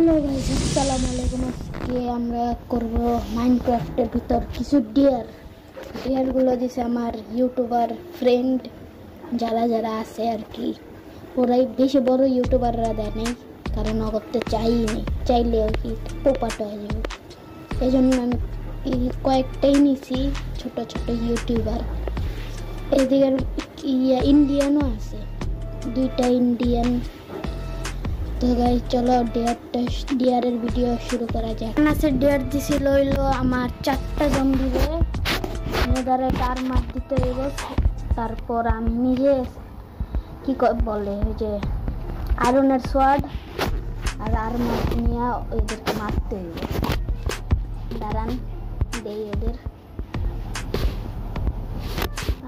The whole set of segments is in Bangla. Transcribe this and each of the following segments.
হ্যালো গাইস, আসসালামু আলাইকুম। আজকে আমরা করব মাইনক্রাফটের ভিতর কিছু ডিয়ারগুলো দিছে আমার ইউটিউবার ফ্রেন্ড যারা যারা আছে আর কি। ওরাই বেশি বড় ইউটিউবাররা দেয় নাই, কারণ করতে চাইনি, চাইলে আর কি পোপাট হয়ে যাবে। এই জন্য আমি কয়েকটাই নিছি ছোট ছোট ইউটিউবার। এদিকে ইন্ডিয়ানও আছে, দুইটা ইন্ডিয়ান। তো গাইস চলো ডিয়ারের ভিডিও শুরু করা যাক। নাসের ডিয়ার দিছিল হইলো আমার 4টা জম্বিরে মেদারে টার মার দিতে হইব। তারপর আমি নিজে কি বলে ওই যে আয়রনের সোয়ার্ড আর আর্মার নিয়ে ওইদেরকে মারতে হইব। দাঁড়ান দেই ওদের,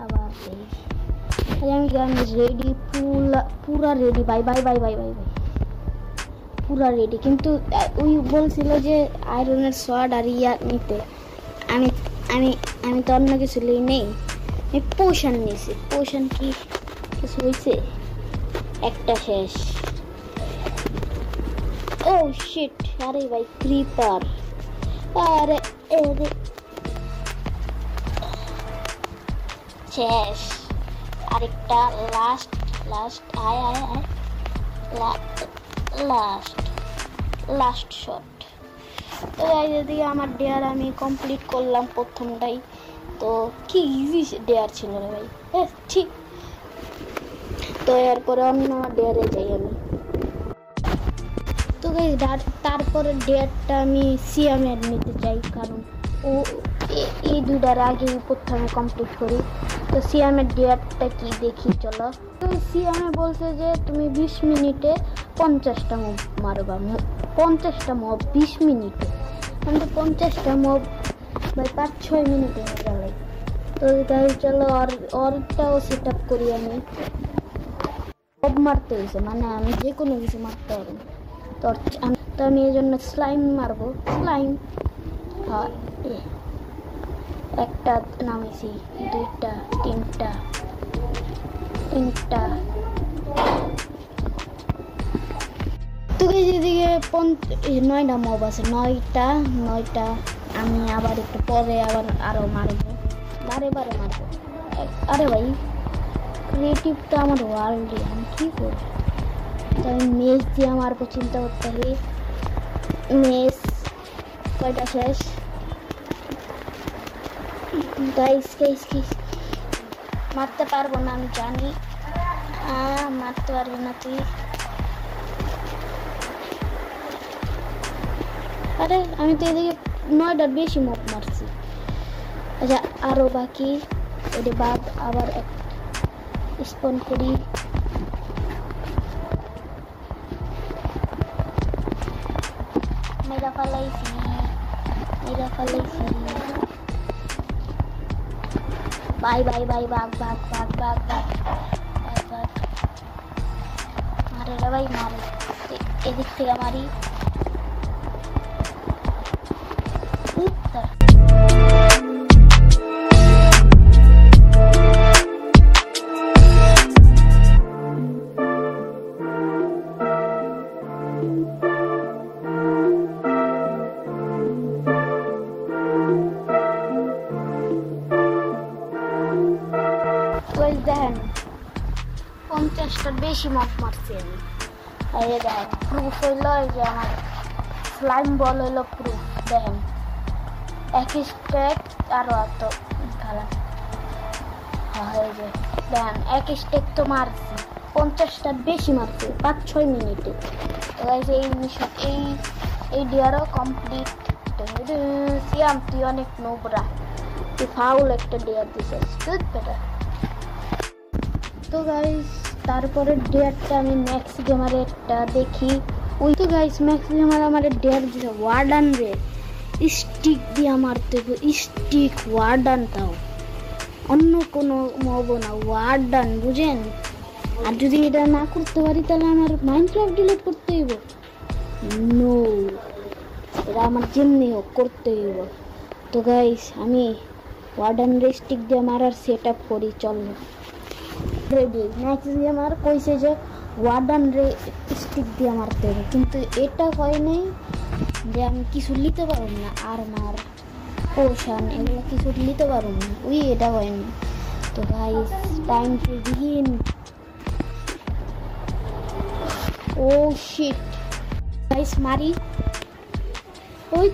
আবার দেই। আমি রেডি, পুরা ready, bye bye bye bye bye bye, পুরা রেডি। কিন্তু ওই বলছিল যে আয়রনের সোয়ার্ড আর ইয়া নিতে, আমি আমি আমি তো অন্য কিছু নেই, আমি পোশন নিয়েছি। পোশন কি কিছু হয়েছে? একটা শেষ। ও শিট, আরে ভাই ক্রিপার, আরে আরে শেষ। আরেকটা লাস্ট লাস্ট, আয় আয় আয়, লাস্ট শট। তো এদিকে আমার ডেয়ার আমি কমপ্লিট করলাম প্রথমটাই। তো কি ইজি ডেয়ার ছিল রে ভাই, ঠিক। তো এরপরে অন্য ডেয়ারে যাই আমি। তো তারপরে ডেয়ারটা আমি সিয়ামের নিতে চাই, কারণ ও এই দুটার আগে প্রথমে কমপ্লিট করি। তো সিয়ামের ডেয়ারটা কি দেখি চলো। তো সিয়ামে বলছে যে তুমি 20 মিনিটে 50টা মব মারবা। 50টা মব 20 মিনিটে, কিন্তু 50টা মব ভাই 5-6 মিনিটে গেলে। তো তাই চলো ওরটাও সেট আপ করি আমি। মব মারতে হয়েছে, মানে আমি যে কোনো কিছু মারতে পারবো। তো আমি এই জন্য স্লাইম মারবো। স্লাইম একটা নামেছি, দুইটা, তিনটা। তো এদিকে 9টা মব আছে, 9টা। আমি আবার একটু পরে আরো মারবো, বারে মারবো। আরে ভাই ক্রিয়েটিভটা আমার ওয়ার্ল্ডে, আমি কি করবো? তো আমি মেস দিয়ে মারবো, চিন্তা করতে হবে। মেস কয়টা শেষ? গাইস মারতে পারবো না, আমি জানি। মারতে পারবো না তুই। আরে আমি তো এদিকে 9টার বেশি মপ মারছি। আচ্ছা আরো বাকি, ওদের বাদ আবার স্পন করি। মেরা ফালাইছি। বাই বাগ মারে রে ভাই, মারে। এদিক থেকে মারি। দেখেন 50টার বেশি মপ মারছি আমি। এই দেখেন প্রুফ হইলো, এই যে আমার স্লাইম বল হইলো প্রুফ। দেখেন এক স্টেক আরো এত খেলা হয়ে যায়। দেখেন এক স্টেক তো মারছি, 50টার বেশি মারছি 5-6 মিনিটে। তো এই ডিয়ারও কমপ্লিট। সিয়াম তুই অনেক নোবরা, তুই ফাউল একটা ডিয়ার দিছিস, গুড বেটার। তো গাইস তারপরে ডেয়ারটা আমি ম্যাক্স গেমারে একটা দেখি। ওই তো গাইস ম্যাক্স গেমার আমার ডেয়ার দিছে ওয়ার্ডান রে, স্টিক দিয়ে মারতে হবে। স্টিক ওয়ার্ডান, তাও অন্য কোনো মব না, ওয়ার্ডান, বুঝেন? আর যদি এটা না করতে পারি তাহলে আমার মাইনক্রাফট ডিলিট করতে হইব। নো, এটা আমার যেমনি হোক করতে হইব। তো গাইস আমি ওয়ার্ডান রে স্টিক দিয়ে মারার সেট আপ করি, চলো। রেডি। ম্যাক্স গেমার কইছে যে ওয়ার্ডান রে স্টিক দিয়ে মারতে হবে, কিন্তু এটা হয় নাই যে আমি কিছু নিতে পারব না, আর্মার পোশান এগুলো কিছু নিতে পারব না, ওই এটা হয়নি। তো guys time to begin. Oh shit guys মারি, ওই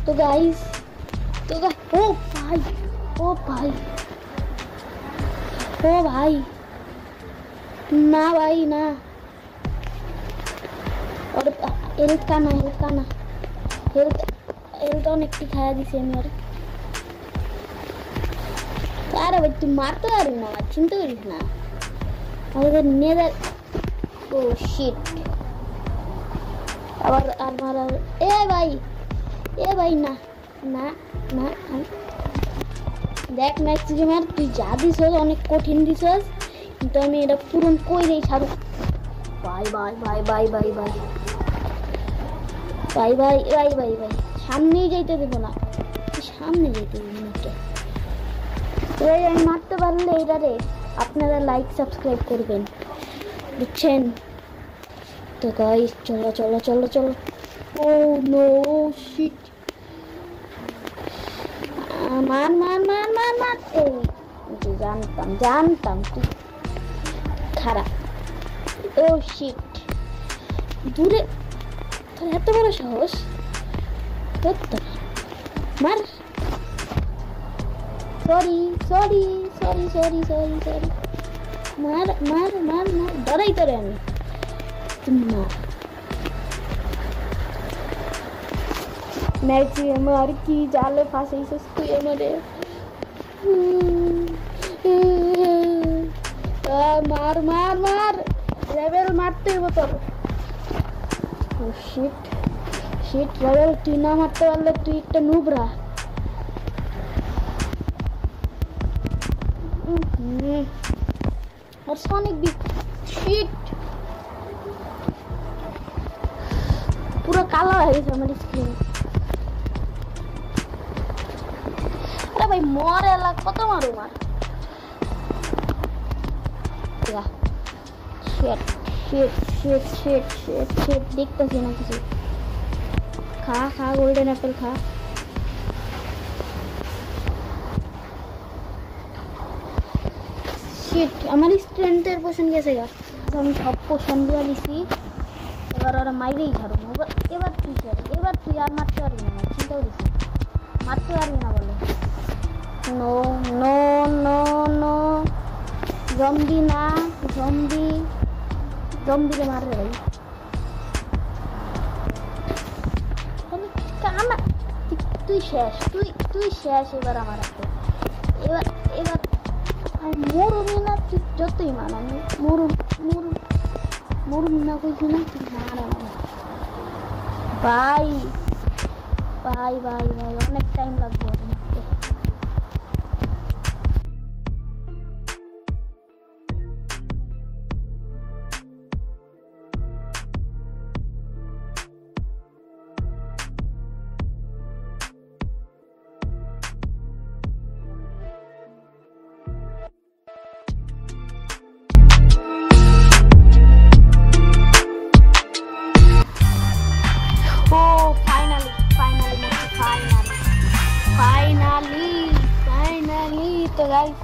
তো গাইস ও ভাই ও ভাই ও ভাই না ভাই না, और हेल्थ का ना हेल्थ অনেকটি খায়া দিছি আমি। আরে ভাই তুই মারতে পারবি না, চিন্তা করিস না। আমাদের নেদার ও শিট আবার আর মারা। এ ভাই না না না দেখ ম্যাক্স গেমার, তুই যা দিস অনেক কঠিন দিস, কিন্তু আমি এটা পূরণ কইরেই ছাড়ব। ভাই ভাই ভাই ভাই ভাই ভাই ভাই ভাই ভাই ভাই ভাই সামনেই যাইতে দেবো না, সামনে যাইতে দেবো না। ভাই আমি মারতে পারলে এটারে আপনারা লাইক সাবস্ক্রাইব করবেন, বুঝছেন তো গাইস। চলো চলো চলো চলো। ও নো শিট, মার মার মার মার মার। এই জানতাম তুই খারাপ। ও শিট, দূরে তোর এত বড় সাহস, মার। Sorry sorry sorry sorry sorry sorry, মার মার মার মার, ডরাই তোরে আমি। মার ম্যাক্সিমাম কি জালে ফাঁসাইছিস তুই আমারে। মার মার মার, লেভেল মারতে হইব তোর। শিট শিট লেভেল তুই না মারতে পারলে তুই একটা নুবরা। और सोनिक भी शिट पूरा काला है इस हमारी स्क्रीन। अरे भाई मोरे लग कत मारू मार या shit shit shit shit shit shit देखता सी ना किसी। खा खा गोल्डन एप्पल खा। শিট আমার স্ট্রেংথের পোশন গেছে গা, আমি সব পোশন দিয়ে দিছি। এবার ওরা মাইরেই ছাড়বো। এবার তুই আর মারতে পারবি না, চিন্তা করিস মারতে পারবি না বলে। No no no no zombie না, জম্বিরে মারবে ভাই। তুই শেষ, তুই শেষ এবার আমার হাতে। এবার মরুমি না, তুই যতই মান আমি মরুমি না কইছি না, তুই মারা ভাই ভাই ভাই ভাই অনেক টাইম লাগবে। তো গাইস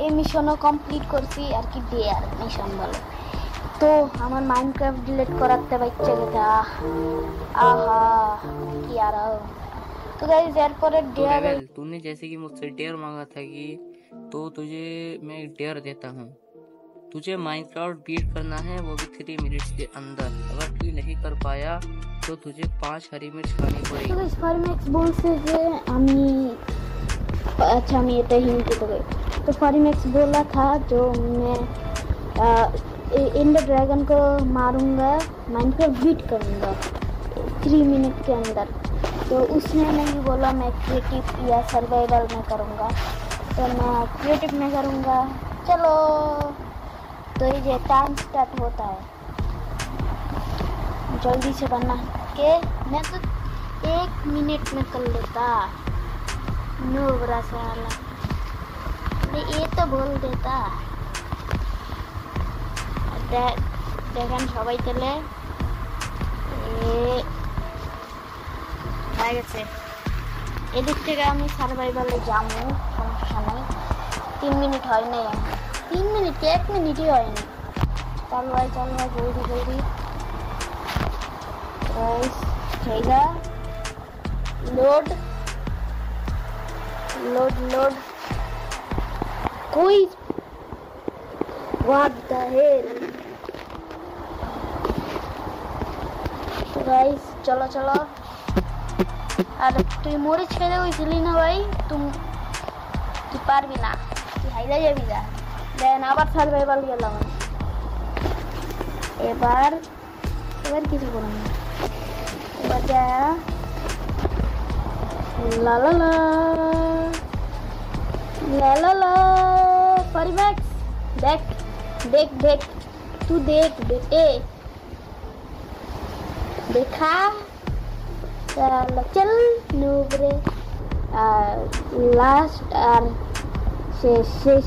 এই মিশনও কমপ্লিট করছি আর কি, ডেয়ার মিশন বলে। তো আমার মাইনক্রাফট ডিলিট করাতে বাচ্চা গেছে। आहा কি আর। तो गाइस एयरपोर्ट डेयर, तूने जैसे कि मुझसे डेयर मांगा था कि तो तुझे मैं डेयर देता हूँ। तुझे माइनक्राफ्ट बीट करना है, वो भी 3 मिनट्स के अंदर। अगर तू नहीं कर पाया तो तुझे 5 हरी मिर्च खानी पड़ेगी। तो गाइस फार्मेक्स बोलছে যে আমি अच्छा मैं ये हिंदी तो गई। तो फार्मेक्स बोला था जो मैं एंडर ड्रैगन को मारूंगा, माइनक्राफ्ट बीट करूंगा 3 मिनट के अंदर। तो उसने नहीं बोला मैं क्रिएटिव या सर्वाइवल में करूंगा, तो मैं क्रिएटिव में करूंगा। चलो तो ये टाइम स्टार्ट होता है, जल्दी से बनना के मैं तो 1 मिनट में कर लेता। नो बरा साला ये तो बोल देता দেখেন সবাই তেলে হয়ে গেছে। এদিক থেকে আমি সার্ভাইভালে যাবো, সমস্যা নেই। 3 মিনিট হয় নাই, 3 মিনিট 1 মিনিটই হয়নি। চল ভাই জলদি জলদি। লোড लोड लोड कोई व्हाट द हेल। तो गाइस चलो चलो। আর তুই মরিচ খেতে হইছিলি না ভাই? তুই পারবি না, তুই হাইরা যাবি না। দেন আবার সার্ভাইভাল গেলাম। এবার কিছু করুন না। এবার যা ला ला ला ला ला ला परिमैक्स देख देख देख तू देख बेटे, देखा चल नूबरे। लास्ट আর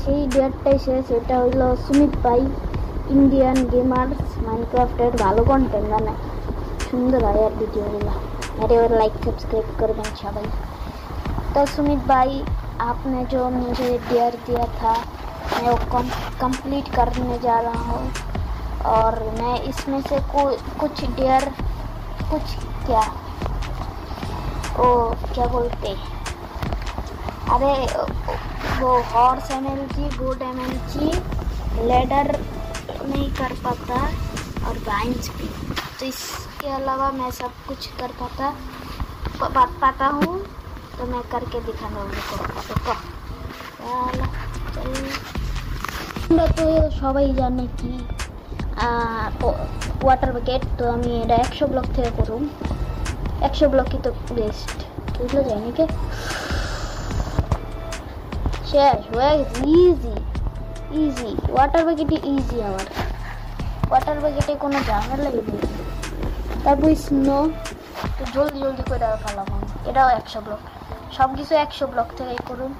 সেই ডেটটাই সেটা হলো সুমিত ভাই, ইন্ডিয়ান গেমার্স মাইনক্রাফটের ভালো কন্টেন্ট বানায়, সুন্দর হয় আর ভিডিওগুলো। अरे और लाइक सब्सक्राइब कर दें भाई। तो सुमित भाई आपने जो मुझे डेयर दिया था मैं वो कंप्लीट करने जा रहा हूँ, और मैं इसमें से कुछ डेयर क्या बोलते, अरे वो horse energy, boat energy, ladder नहीं कर पाता और वाइंस भी। तो इसके अलावा मैं सब कुछ कर पाता हूँ, तो मैं करके दिखाना उनको। तो সবাই জানে কি ওয়াটার বাকেট, তো আমি এটা 100 ব্লক থেকে করুম। 100 ব্লকই তো বেস্ট, বুঝলো যায় নাকি? শেষ হয়ে গেছে। ইজি ওয়াটার বাকেটই ইজি। আমার ওয়াটার বাকেটে কোনো ঝামেলা নেই। তারপর স্নো তো জলদি করে ফেলাম। এটাও 100 ব্লক, সব কিছু 100 ব্লক থেকেই করুন।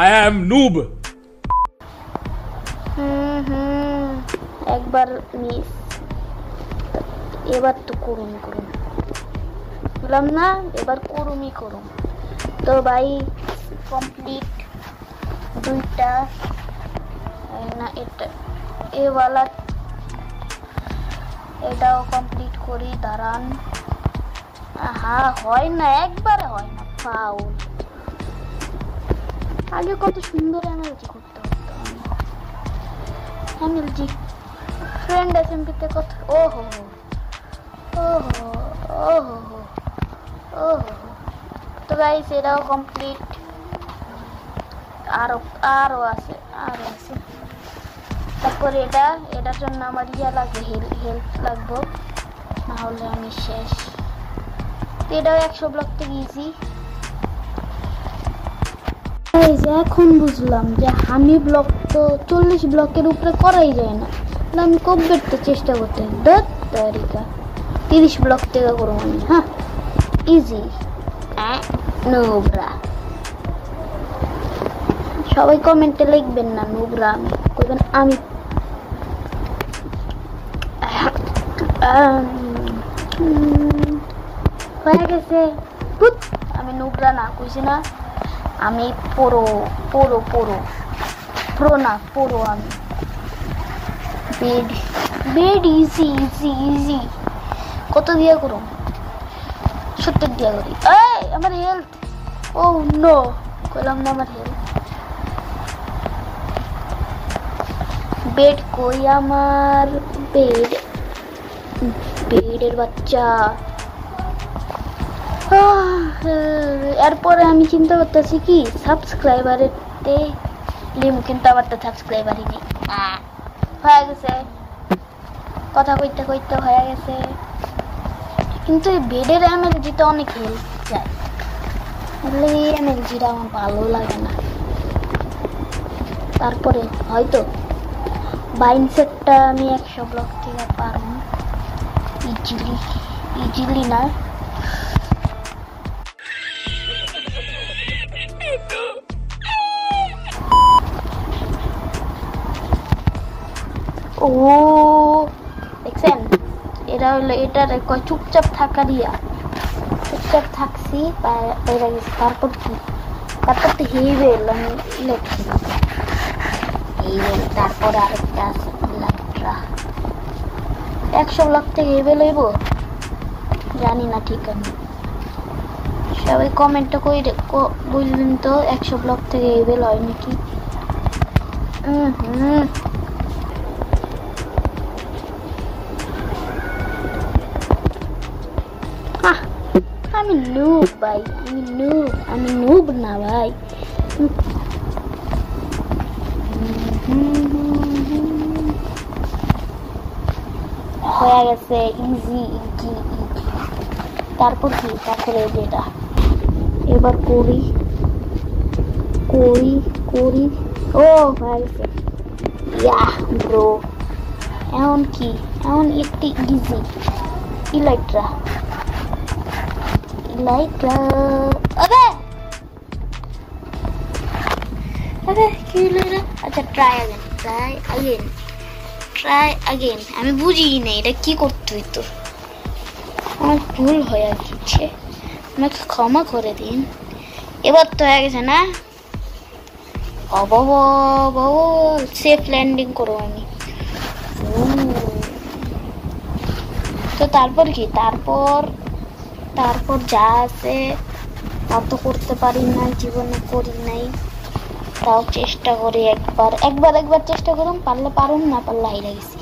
I am noob। একবার মিস, এবার তো করুন বললাম না, এবার করুন। তো ভাই কমপ্লিট দুইটা না, এওয়ালা এটাও কমপ্লিট করি। দাঁড়ান, হ্যাঁ হয় না, একবারে হয় না, ফাউল। আগে কত সুন্দর এমএলজি করতে হতো। এমএলজি ফ্রেন্ড এসএমপিতে কত ওহো। তো গাইস এটাও কমপ্লিট। আরো আছে। তারপরে এটার জন্য আমার লাগে হেল্প লাগবে, না হলে আমি শেষ। এটাও 100 ব্লক থেকে ইজি। এখন বুঝলাম যে হামি ব্লক তো 40 ব্লকের উপরে করাই যায় না। আমি কবে তো চেষ্টা করতে 30 ব্লক থেকে করবো আমি। হ্যাঁ ইজি নোবরা। সবাই কমেন্টে লিখবেন না নোবরা, আমি করবেন আমি। হয়ে গেছে। আমি নোবরা না কইছি না, আমি পুরো আমি বেড ইজি। কত দিয়া করো? 70 দিয়া করি। আমার হেলথ, ও নো কইলাম না আমার হেলথ। বেড কই আমার? বেডের বাচ্চা। এরপরে আমি চিন্তা করতেছি কি সাবস্ক্রাইবারেতে লিম, কিন্তু আমার তো সাবস্ক্রাইবারই নেই। হয়ে গেছে, কথা কইতে হয়ে গেছে। কিন্তু এই বেডের এমএলজিটা অনেক হেল্প যায়, এই এমএলজিটা আমার ভালো লাগে না। তারপরে হয়তো বাইনসেটটা আমি 100 ব্লক থেকে পারবো ইজিলি না। ও দেখছেন, এরা হলো এটার কয় চুপচাপ থাকা দিয়া, চুপচাপ থাকছি বাইরে গেছি। তারপর কি, তারপর তো হেইবেল আমি লেখছি হেইবেল। তারপরে আরেকটা আছে ইলেকট্রা। 100 ব্লক থেকে হেইবেল হইব জানি না ঠিক। আমি সবাই কমেন্টটা করে বলবেন তো 100 ব্লক থেকে হেইবেল হয় নাকি। আমি নুব ভাই, আমি নুব না ভাই। হয়ে গেছে ইজি ইজি। তারপর কি, তারপরে যেটা এবার করি করি করি। ও হয়ে গেছে ব্রো। এখন কি, এখন একটি ইজি ইলেকট্রা। আরে কি হলো? আচ্ছা ট্রাই আগেন। আমি বুঝি না এটা কি করতে হইতো, আমার ভুল হয়ে গেছে, আমাকে ক্ষমা করে দিন। এবার তো হয়ে গেছে না? সেফ ল্যান্ডিং করবো আমি। তো তারপর কি, তারপর যা আছে তা তো করতে পারি না, জীবনে করি নাই। তাও চেষ্টা করি, একবার চেষ্টা করুন, পারলে পারুন, না পারলে হাইরা গেছি।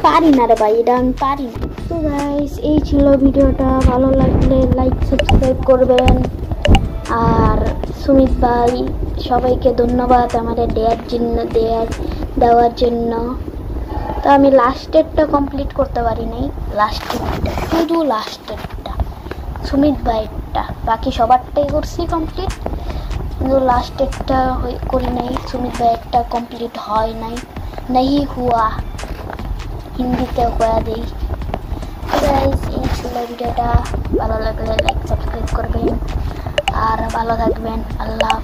পারি না রে ভাই, এটা আমি পারি না। তো গাইস এই ছিল ভিডিওটা, ভালো লাগলে লাইক সাবস্ক্রাইব করবেন। আর সুমিত ভাই সবাইকে ধন্যবাদ আমাদের দেওয়ার জন্য। তো আমি লাস্টেরটা কমপ্লিট করতে পারি নাই, শুধু লাস্টেরটা সুমিত ভাইয়েরটা, বাকি সবারটাই করছি কমপ্লিট, কিন্তু লাস্টেরটা করি নাই। সুমিত ভাইয়েরটা কমপ্লিট হয় নাই, नहीं हुआ, হিন্দিতেও কয়া দেই। গাইস এই ছিল ভিডিওটা, ভালো লাগলে লাইক সাবস্ক্রাইব করবেন আর ভালো থাকবেন। আল্লাহ।